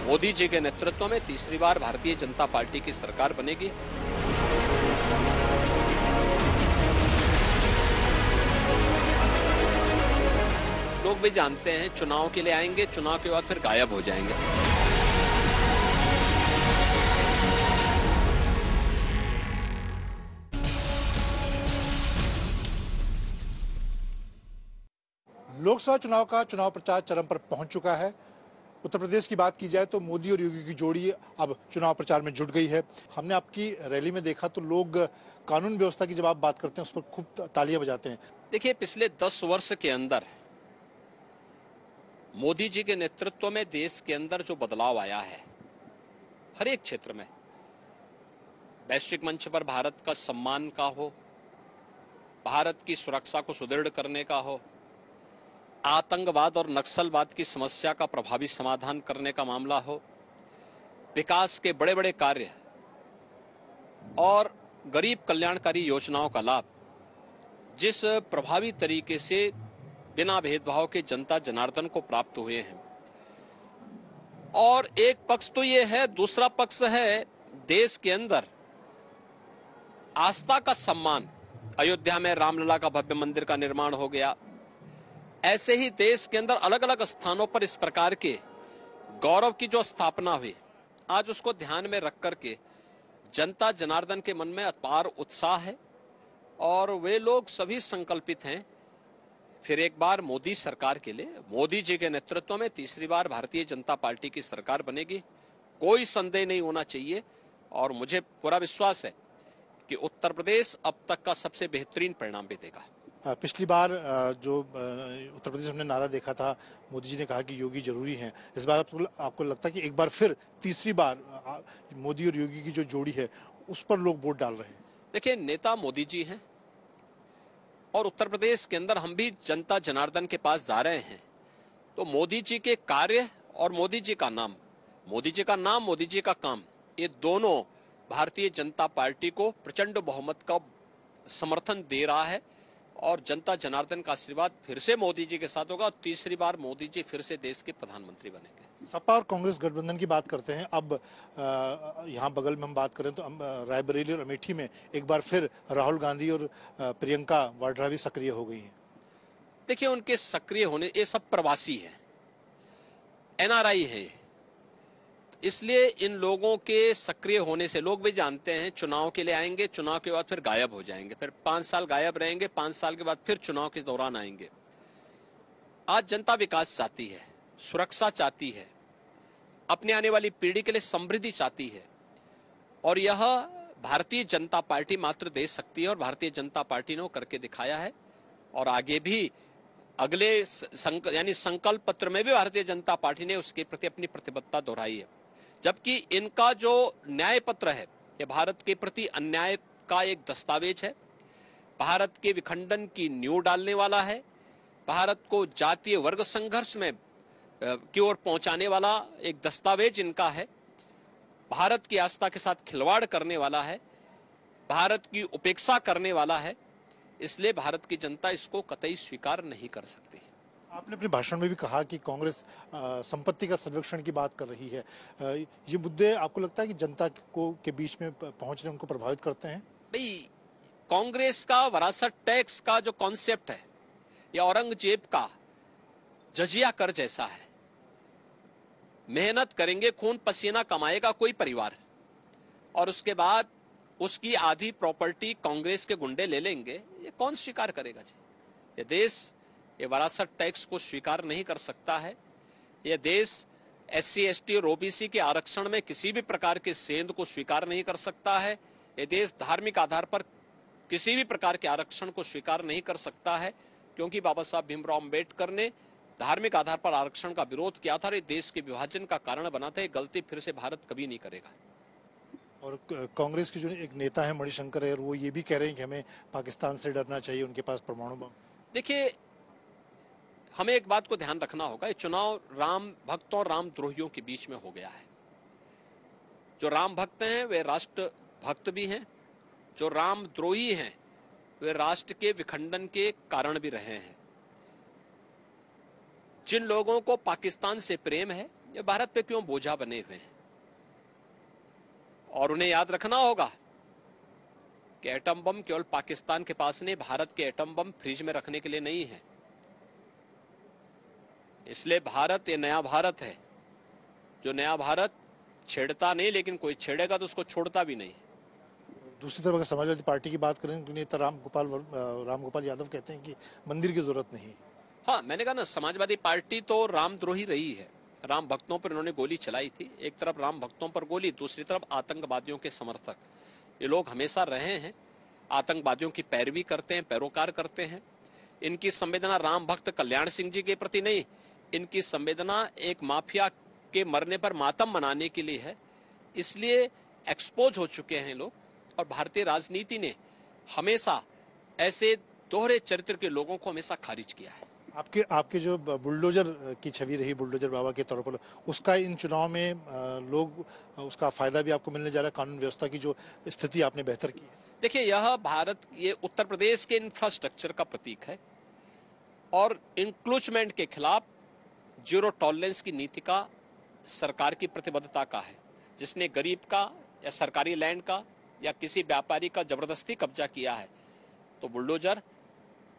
मोदी जी के नेतृत्व में तीसरी बार भारतीय जनता पार्टी की सरकार बनेगी। लोग भी जानते हैं चुनाव के लिए आएंगे, चुनाव के बाद फिर गायब हो जाएंगे। लोकसभा चुनाव का चुनाव प्रचार चरम पर पहुंच चुका है। उत्तर प्रदेश की बात की जाए तो मोदी और योगी की जोड़ी अब चुनाव प्रचार में जुट गई है। हमने आपकी रैली में देखा तो लोग कानून व्यवस्था की जब आप बात करते हैं उस पर खूब तालियां बजाते हैं। देखिए, पिछले 10 वर्ष के अंदर मोदी जी के नेतृत्व में देश के अंदर जो बदलाव आया है, हर एक क्षेत्र में, वैश्विक मंच पर भारत का सम्मान का हो, भारत की सुरक्षा को सुदृढ़ करने का हो, आतंकवाद और नक्सलवाद की समस्या का प्रभावी समाधान करने का मामला हो, विकास के बड़े बड़े कार्य और गरीब कल्याणकारी योजनाओं का लाभ जिस प्रभावी तरीके से बिना भेदभाव के जनता जनार्दन को प्राप्त हुए हैं। और एक पक्ष तो ये है, दूसरा पक्ष है देश के अंदर आस्था का सम्मान। अयोध्या में रामलला का भव्य मंदिर का निर्माण हो गया। ऐसे ही देश के अंदर अलग अलग स्थानों पर इस प्रकार के गौरव की जो स्थापना हुई, आज उसको ध्यान में रख करके जनता जनार्दन के मन में अपार उत्साह है और वे लोग सभी संकल्पित हैं फिर एक बार मोदी सरकार के लिए। मोदी जी के नेतृत्व में तीसरी बार भारतीय जनता पार्टी की सरकार बनेगी, कोई संदेह नहीं होना चाहिए। और मुझे पूरा विश्वास है कि उत्तर प्रदेश अब तक का सबसे बेहतरीन परिणाम भी देगा। पिछली बार जो उत्तर प्रदेश हमने नारा देखा था, मोदी जी ने कहा कि योगी जरूरी हैं। इस बार आपको लगता है कि एक बार फिर तीसरी बार मोदी और योगी की जो जोड़ी है उस पर लोग वोट डाल रहे हैं? देखिए, नेता मोदी जी हैं और उत्तर प्रदेश के अंदर हम भी जनता जनार्दन के पास जा रहे हैं, तो मोदी जी के कार्य और मोदी जी का नाम, मोदी जी का नाम, मोदी जी का काम, ये दोनों भारतीय जनता पार्टी को प्रचंड बहुमत का समर्थन दे रहा है और जनता जनार्दन का आशीर्वाद फिर से मोदी जी के साथ होगा और तीसरी बार मोदी जी फिर से देश के प्रधानमंत्री बनेंगे। सपा और कांग्रेस गठबंधन की बात करते हैं। अब यहाँ बगल में हम बात करें तो रायबरेली और अमेठी में एक बार फिर राहुल गांधी और प्रियंका वाड्रा भी सक्रिय हो गई हैं। देखिए, उनके सक्रिय होने, ये सब प्रवासी है, एनआरआई है, इसलिए इन लोगों के सक्रिय होने से लोग भी जानते हैं चुनाव के लिए आएंगे, चुनाव के बाद फिर गायब हो जाएंगे, फिर 5 साल गायब रहेंगे, 5 साल के बाद फिर चुनाव के दौरान आएंगे। आज जनता विकास चाहती है, सुरक्षा चाहती है, अपने आने वाली पीढ़ी के लिए समृद्धि चाहती है और यह भारतीय जनता पार्टी मात्र दे सकती है और भारतीय जनता पार्टी ने करके दिखाया है। और आगे भी अगले यानी संकल्प पत्र में भी भारतीय जनता पार्टी ने उसके प्रति अपनी प्रतिबद्धता दोहराई है। जबकि इनका जो न्याय पत्र है, यह भारत के प्रति अन्याय का एक दस्तावेज है, भारत के विखंडन की नींव डालने वाला है, भारत को जातीय वर्ग संघर्ष में की ओर पहुंचाने वाला एक दस्तावेज इनका है, भारत की आस्था के साथ खिलवाड़ करने वाला है, भारत की उपेक्षा करने वाला है। इसलिए भारत की जनता इसको कतई स्वीकार नहीं कर सकती। आपने अपने भाषण में भी कहा कि कांग्रेस संपत्ति का सर्वेक्षण की बात कर रही है। ये मुद्दे आपको लगता है कि जनता को के बीच में पहुंचने उनको प्रभावित करते हैं? भाई, कांग्रेस का वरासत टैक्स का जो कॉन्सेप्ट है, या औरंगजेब का जजिया कर जैसा है। मेहनत करेंगे, खून पसीना कमाएगा कोई परिवार और उसके बाद उसकी आधी प्रॉपर्टी कांग्रेस के गुंडे ले लेंगे, ये कौन स्वीकार करेगा जी? ये देश ये वरासत टैक्स को स्वीकार नहीं कर सकता है। ये देश SC ST और OBC के आरक्षण में किसी भी प्रकार के सेंध को स्वीकार नहीं कर सकता है। ये देश धार्मिक आधार पर किसी भी प्रकार के आरक्षण को स्वीकार नहीं कर सकता है, क्योंकि बाबा साहब भीमराव अम्बेडकर ने धार्मिक आधार पर आरक्षण का विरोध किया था और ये देश के विभाजन का कारण बना था। ये गलती फिर से भारत कभी नहीं करेगा। और कांग्रेस के जो एक नेता है मणिशंकर है, वो ये भी कह रहे हैं कि हमें पाकिस्तान से डरना चाहिए, उनके पास परमाणु बम। देखिए, हमें एक बात को ध्यान रखना होगा, ये चुनाव राम भक्तों और राम द्रोहियों के बीच में हो गया है। जो राम भक्त हैं वे राष्ट्र भक्त भी हैं, जो राम द्रोही हैं वे राष्ट्र के विखंडन के कारण भी रहे हैं। जिन लोगों को पाकिस्तान से प्रेम है ये भारत पे क्यों बोझा बने हुए हैं? और उन्हें याद रखना होगा कि एटम बम केवल पाकिस्तान के पास नहीं, भारत के एटम बम फ्रिज में रखने के लिए नहीं है। इसलिए भारत ये नया भारत है, जो नया भारत छेड़ता नहीं, लेकिन कोई छेड़ेगा तो उसको छोड़ता भी नहीं। दूसरी तरफ अगर समाजवादी पार्टी की बात करें, नेता रामगोपाल यादव कहते हैं कि मंदिर की जरूरत नहीं। हाँ, मैंने कहा ना, समाजवादी पार्टी तो रामद्रोही रही है। राम भक्तों पर इन्होंने गोली चलाई थी। एक तरफ राम भक्तों पर गोली, दूसरी तरफ आतंकवादियों के समर्थक। ये लोग हमेशा रहे हैं, आतंकवादियों की पैरवी करते हैं, पैरोकार करते हैं। इनकी संवेदना राम भक्त कल्याण सिंह जी के प्रति नहीं, इनकी संवेदना एक माफिया के मरने पर मातम मनाने के लिए है। इसलिए एक्सपोज हो चुके हैं लोग, और भारतीय राजनीति ने हमेशा ऐसे दोहरे चरित्र के लोगों को हमेशा खारिज किया है। आपके जो बुलडोजर की छवि रही, बुलडोजर बाबा के तौर पर, उसका इन चुनाव में लोग उसका फायदा भी आपको मिलने जा रहा है? कानून व्यवस्था की जो स्थिति आपने बेहतर की है। देखिए, यह भारत, ये उत्तर प्रदेश के इंफ्रास्ट्रक्चर का प्रतीक है और इंक्लूजमेंट के खिलाफ जीरो टॉलरेंस की नीति का सरकार की प्रतिबद्धता का है। जिसने गरीब का या सरकारी लैंड का या किसी व्यापारी का जबरदस्ती कब्जा किया है, तो बुलडोजर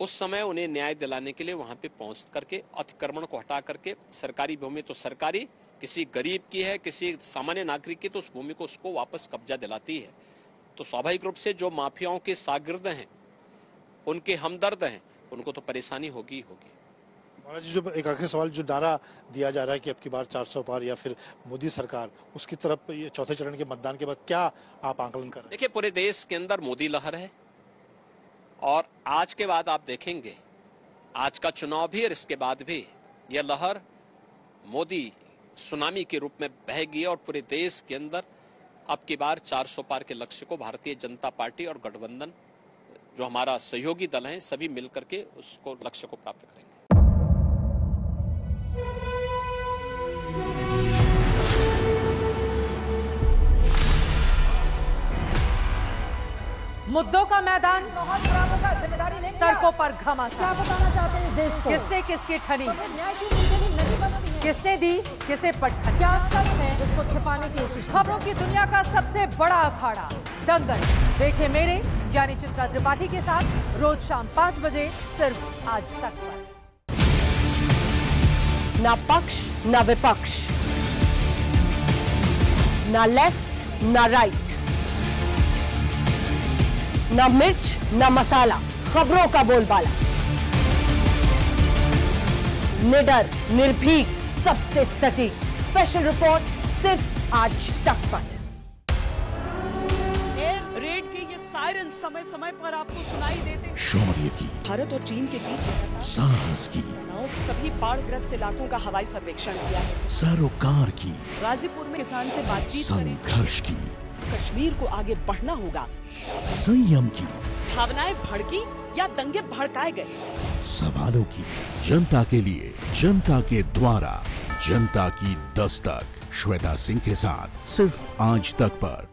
उस समय उन्हें न्याय दिलाने के लिए वहां पे पहुंच करके अतिक्रमण को हटा करके, सरकारी भूमि तो सरकारी, किसी गरीब की है, किसी सामान्य नागरिक की, तो उस भूमि को उसको वापस कब्जा दिलाती है। तो स्वाभाविक रूप से जो माफियाओं के शागिर्द हैं, उनके हमदर्द हैं, उनको तो परेशानी होगी ही होगी। महाराज जी, जो एक आखिरी सवाल, जो नारा दिया जा रहा है कि अब की बार 400 पार या फिर मोदी सरकार, उसकी तरफ ये चौथे चरण के मतदान के बाद क्या आप आकलन कर रहे हैं? देखिए, पूरे देश के अंदर मोदी लहर है, और आज के बाद आप देखेंगे, आज का चुनाव भी और इसके बाद भी यह लहर मोदी सुनामी के रूप में बहेगी, और पूरे देश के अंदर अब की बार 400 पार के लक्ष्य को भारतीय जनता पार्टी और गठबंधन, जो हमारा सहयोगी दल हैं, सभी मिलकर के उसको लक्ष्य को प्राप्त करेंगे। मुद्दों का मैदान, बहुत का जिम्मेदारी नहीं, तर्कों पर घमासान। क्या बताना चाहते हैं इस देश को? किससे किसकी ठनी, तो न्याय की नीति नहीं बनती है। किसने दी किसे पटखनी, क्या सच है जिसको छिपाने की कोशिश की खबरों की दुनिया का सबसे बड़ा अखाड़ा दंगल देखे मेरे यानी चित्रा त्रिपाठी के साथ रोज शाम 5 बजे सिर्फ आज तक पर। ना पक्ष ना विपक्ष, ना लेफ्ट ना राइट, ना मिर्च ना मसाला, खबरों का बोलबाला, निडर निर्भीक सबसे सटीक स्पेशल रिपोर्ट सिर्फ आज तक पर। एयर रेड के ये सायरन समय समय पर आपको सुनाई देते। शौर्य की, भारत और चीन के बीच साहस की, सभी बाढ़ग्रस्त इलाकों का हवाई सर्वेक्षण किया है। सरोकार की, गाजीपुर में किसान से बातचीत करें। संघर्ष की, कश्मीर को आगे बढ़ना होगा। संयम की, भावनाएं भड़की या दंगे भड़काए गए, सवालों की, जनता के लिए, जनता के द्वारा, जनता की दस्तक। श्वेता सिंह के साथ सिर्फ आज तक पर।